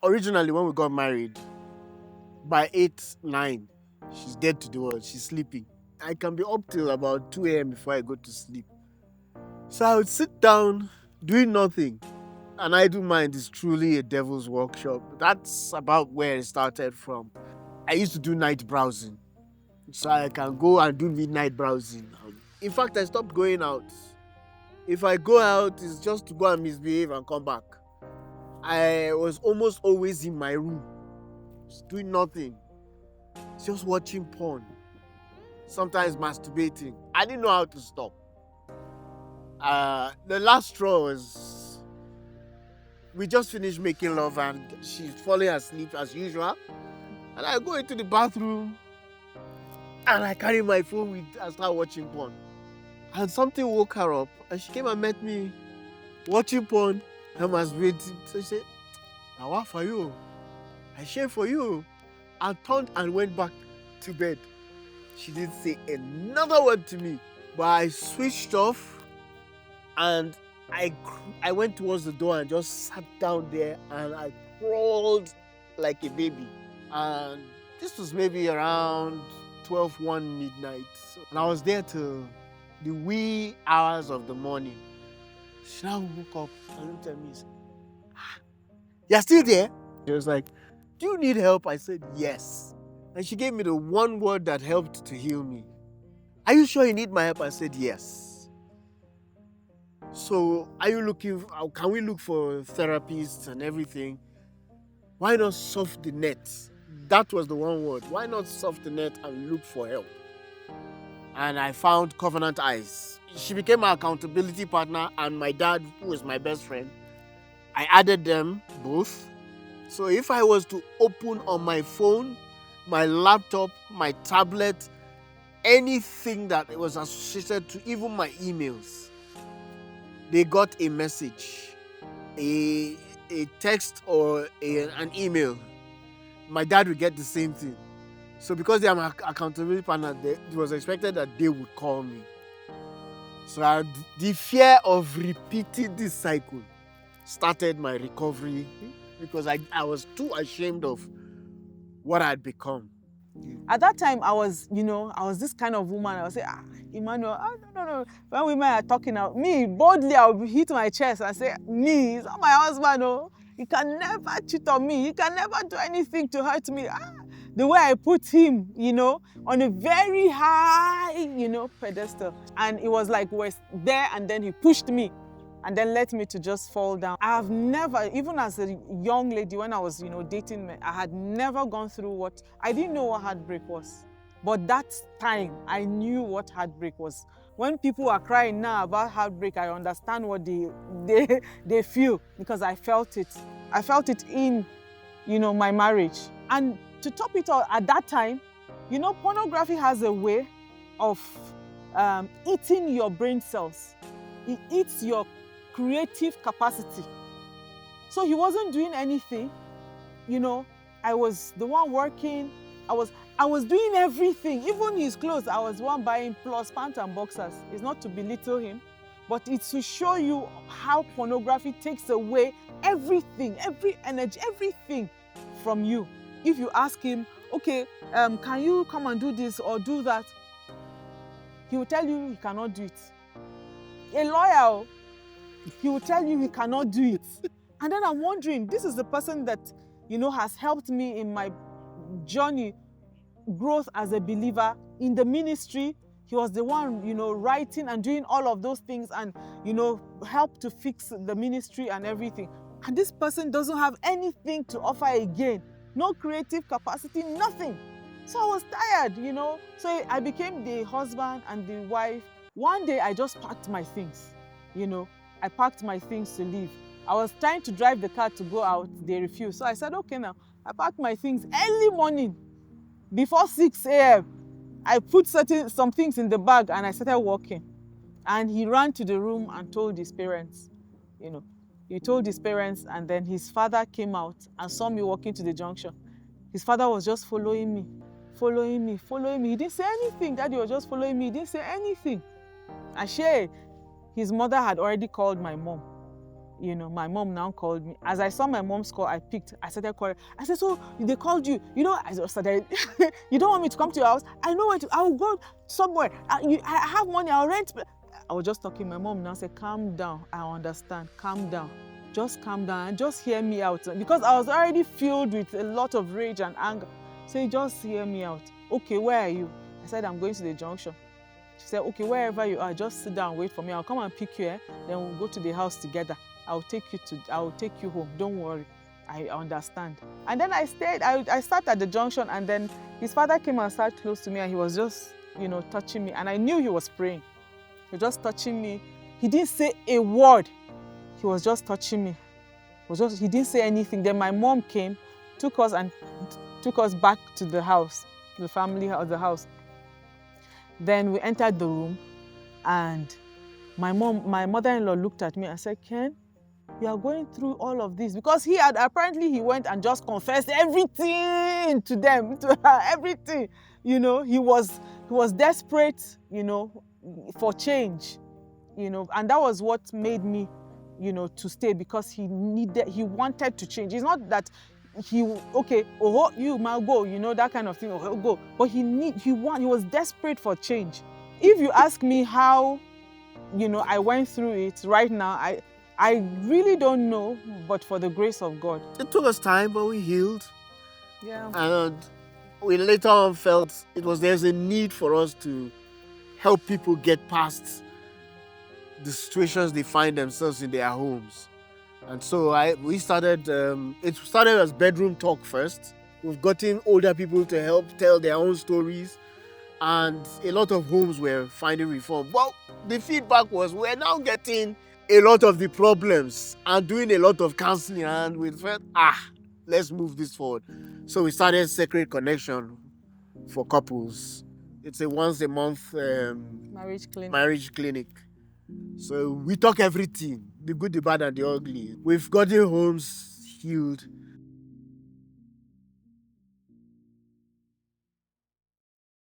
Originally, when we got married, by 8, 9, she's dead to the world. She's sleeping. I can be up till about 2 a.m. before I go to sleep. So I would sit down doing nothing. An idle mind is truly a devil's workshop. That's about where it started from. I used to do night browsing. So I can go and do midnight browsing. In fact, I stopped going out. If I go out, it's just to go and misbehave and come back. I was almost always in my room, just doing nothing, just watching porn, sometimes masturbating. I didn't know how to stop. The last straw was we just finished making love and she's falling asleep as usual. And I go into the bathroom and I carry my phone with and start watching porn. And something woke her up and she came and met me watching porn and masturbating. So she said, "Now what for you? I share for you." I turned and went back to bed. She didn't say another word to me. But I switched off and I went towards the door and just sat down there and I crawled like a baby. And this was maybe around 12, 1 midnight. And I was there till the wee hours of the morning. She now woke up and looked at me and said, "You're still there?" She was like, "Do you need help?" I said, "Yes." And she gave me the one word that helped to heal me. "Are you sure you need my help?" I said, "Yes." "So are you looking, can we look for therapists and everything? Why not surf the net?" That was the one word. Why not surf the net and look for help? And I found Covenant Eyes. She became my accountability partner and my dad, who was my best friend. I added them both. So if I was to open on my phone, my laptop, my tablet, anything that was associated to even my emails, they got a message, a text or an email. My dad would get the same thing. So because they are my accountability partner, it was expected that they would call me. So the fear of repeating this cycle started my recovery because I was too ashamed of what I had become. At that time, I was this kind of woman. I would say, Emmanuel, no. When women are talking out, me, boldly, I would hit my chest and say, me, it's not my husband, no. He can never cheat on me. He can never do anything to hurt me. The way I put him, on a very high, pedestal. And it was like we're there and then he pushed me and then let me to just fall down. I have never, even as a young lady, when I was, dating men, I had never gone through I didn't know what heartbreak was. But that time, I knew what heartbreak was. When people are crying now about heartbreak, I understand what they feel because I felt it. I felt it in, my marriage. And to top it all, at that time, pornography has a way of eating your brain cells. It eats your creative capacity. So he wasn't doing anything. I was the one working. I was doing everything, even his clothes. I was the one buying plus pants and boxers. It's not to belittle him, but it's to show you how pornography takes away everything, every energy, everything from you. If you ask him, okay, can you come and do this or do that? He will tell you he cannot do it. A lawyer, he will tell you he cannot do it. And then I'm wondering, this is the person that, has helped me in my journey, growth as a believer in the ministry. He was the one, writing and doing all of those things and, helped to fix the ministry and everything. And this person doesn't have anything to offer again. No creative capacity, nothing. So I was tired, So I became the husband and the wife. One day I just packed my things, I packed my things to leave. I was trying to drive the car to go out. They refused. So I said, okay, now. I packed my things early morning. Before 6 a.m., I put some things in the bag and I started walking. And he ran to the room and told his parents, He told his parents, and then his father came out and saw me walking to the junction. His father was just following me. He didn't say anything. Daddy was just following me. He didn't say anything. His mother had already called my mom, you know, my mom now called me. As I saw my mom's call, I picked. I started calling. I said, so they called you. You know, I started, you don't want me to come to your house? I know where to, I will go somewhere. I have money, I'll rent. I was just talking. My mom now said, calm down. I understand. Calm down. Just calm down and just hear me out. Because I was already filled with a lot of rage and anger. So just hear me out. Okay, where are you? I said, I'm going to the junction. She said, okay, wherever you are, just sit down and wait for me. I'll come and pick you, then we'll go to the house together. I'll take you home. Don't worry. I understand. And then I stayed. I sat at the junction, and then his father came and sat close to me, and he was just, you know, touching me. And I knew he was praying. He was just touching me. He didn't say a word. He was just touching me. He didn't say anything. Then my mom came, took us back to the house, the family house, the house. Then we entered the room, and my mother-in-law looked at me and said, Ken, you are going through all of this, because he went and just confessed everything to them, to her, everything. You know, he was desperate, you know, for change, you know, and that was what made me, you know, to stay, because he wanted to change. It's not that you might go, you know, that kind of thing, go, but he was desperate for change. If you ask me how, you know, I went through it right now, I really don't know, but for the grace of God. It took us time, but we healed. Yeah. And we later on felt there's a need for us to help people get past the situations they find themselves in their homes. And so we started, it started as bedroom talk first. We've gotten older people to help tell their own stories, and a lot of homes were finding reform. Well, the feedback was we're now getting a lot of the problems and doing a lot of counseling, and we felt, let's move this forward. So we started Sacred Connection for couples. It's a once a month marriage clinic. So we talk everything, the good, the bad, and the ugly. We've gotten homes healed.